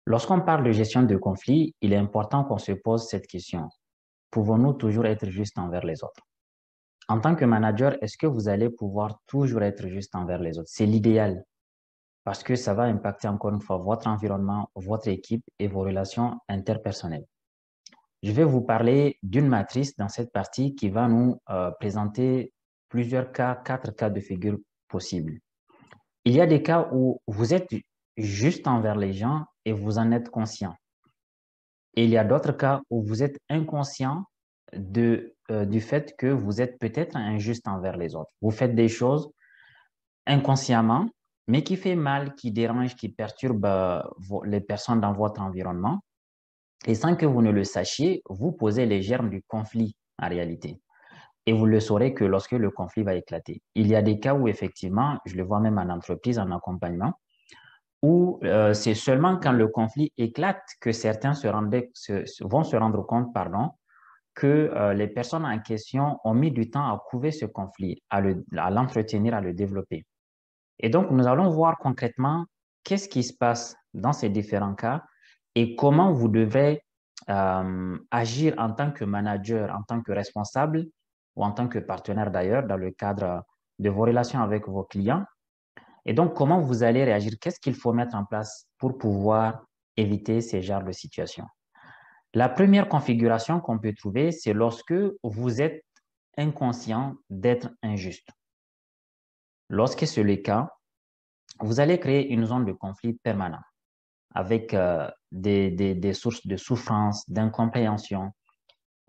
Lorsqu'on parle de gestion de conflits, il est important qu'on se pose cette question. Pouvons-nous toujours être justes envers les autres? En tant que manager, est-ce que vous allez pouvoir toujours être juste envers les autres? C'est l'idéal parce que ça va impacter encore une fois votre environnement, votre équipe et vos relations interpersonnelles. Je vais vous parler d'une matrice dans cette partie qui va nous présenter plusieurs cas, 4 cas de figure possibles. Il y a des cas où vous êtes juste envers les gens et vous en êtes conscient. Et il y a d'autres cas où vous êtes inconscient du fait que vous êtes peut-être injuste envers les autres. Vous faites des choses inconsciemment, mais qui fait mal, qui dérange, qui perturbe les personnes dans votre environnement. Et sans que vous ne le sachiez, vous posez les germes du conflit en réalité. Et vous le saurez que lorsque le conflit va éclater. Il y a des cas où effectivement, je le vois même en entreprise, en accompagnement, où c'est seulement quand le conflit éclate que certains vont se rendre compte, pardon, que les personnes en question ont mis du temps à couver ce conflit, à l'entretenir, à le développer. Et donc, nous allons voir concrètement qu'est-ce qui se passe dans ces différents cas et comment vous devrez agir en tant que manager, en tant que responsable ou en tant que partenaire d'ailleurs dans le cadre de vos relations avec vos clients. Et donc, comment vous allez réagir? Qu'est-ce qu'il faut mettre en place pour pouvoir éviter ces genres de situations? La première configuration qu'on peut trouver, c'est lorsque vous êtes inconscient d'être injuste. Lorsque c'est le cas, vous allez créer une zone de conflit permanent avec des sources de souffrance, d'incompréhension.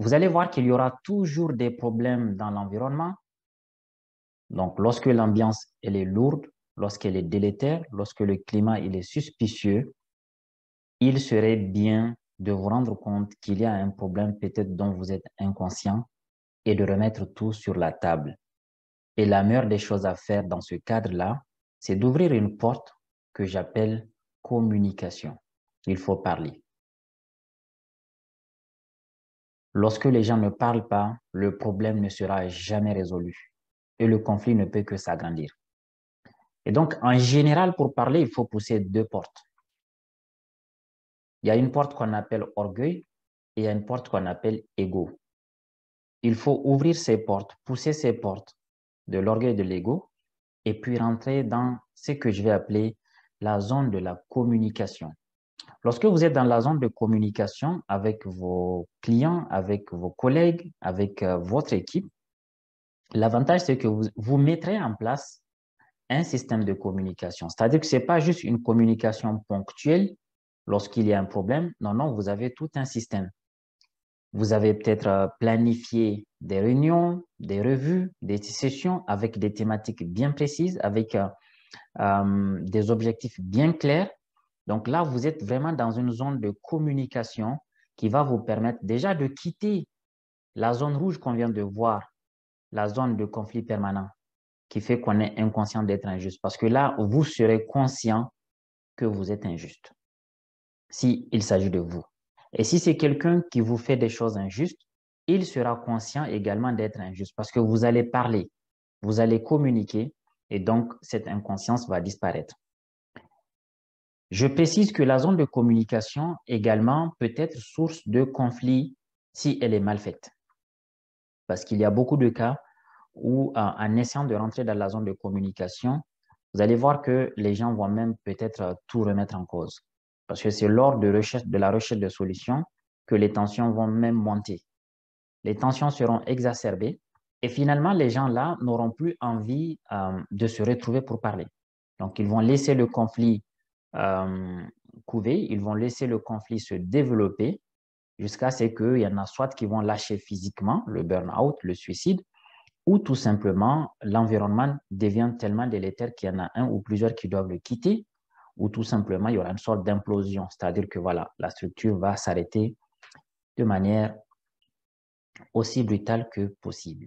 Vous allez voir qu'il y aura toujours des problèmes dans l'environnement. Donc, lorsque l'ambiance elle est lourde, lorsqu'elle est délétère, lorsque le climat il est suspicieux, il serait bien de vous rendre compte qu'il y a un problème peut-être dont vous êtes inconscient et de remettre tout sur la table. Et la meilleure des choses à faire dans ce cadre-là, c'est d'ouvrir une porte que j'appelle communication. Il faut parler. Lorsque les gens ne parlent pas, le problème ne sera jamais résolu et le conflit ne peut que s'agrandir. Et donc, en général, pour parler, il faut pousser 2 portes. Il y a une porte qu'on appelle orgueil et il y a une porte qu'on appelle ego. Il faut ouvrir ces portes, pousser ces portes de l'orgueil et de l'ego et puis rentrer dans ce que je vais appeler la zone de la communication. Lorsque vous êtes dans la zone de communication avec vos clients, avec vos collègues, avec votre équipe, l'avantage, c'est que vous mettrez en place un système de communication. C'est-à-dire que ce n'est pas juste une communication ponctuelle lorsqu'il y a un problème. Non, non, vous avez tout un système. Vous avez peut-être planifié des réunions, des revues, des sessions avec des thématiques bien précises, avec des objectifs bien clairs. Donc là, vous êtes vraiment dans une zone de communication qui va vous permettre déjà de quitter la zone rouge qu'on vient de voir, la zone de conflit permanent, qui fait qu'on est inconscient d'être injuste. Parce que là, vous serez conscient que vous êtes injuste, s'il s'agit de vous. Et si c'est quelqu'un qui vous fait des choses injustes, il sera conscient également d'être injuste parce que vous allez parler, vous allez communiquer et donc cette inconscience va disparaître. Je précise que la zone de communication également peut être source de conflit si elle est mal faite. Parce qu'il y a beaucoup de cas où, en essayant de rentrer dans la zone de communication, vous allez voir que les gens vont même peut-être tout remettre en cause. Parce que c'est lors de la recherche de solutions que les tensions vont même monter. Les tensions seront exacerbées et finalement, les gens là n'auront plus envie de se retrouver pour parler. Donc, ils vont laisser le conflit couver, ils vont laisser le conflit se développer jusqu'à ce qu'il y en a soit qui vont lâcher physiquement, le burn-out, le suicide, ou tout simplement l'environnement devient tellement délétère qu'il y en a un ou plusieurs qui doivent le quitter, ou tout simplement il y aura une sorte d'implosion, c'est-à-dire que voilà, la structure va s'arrêter de manière aussi brutale que possible.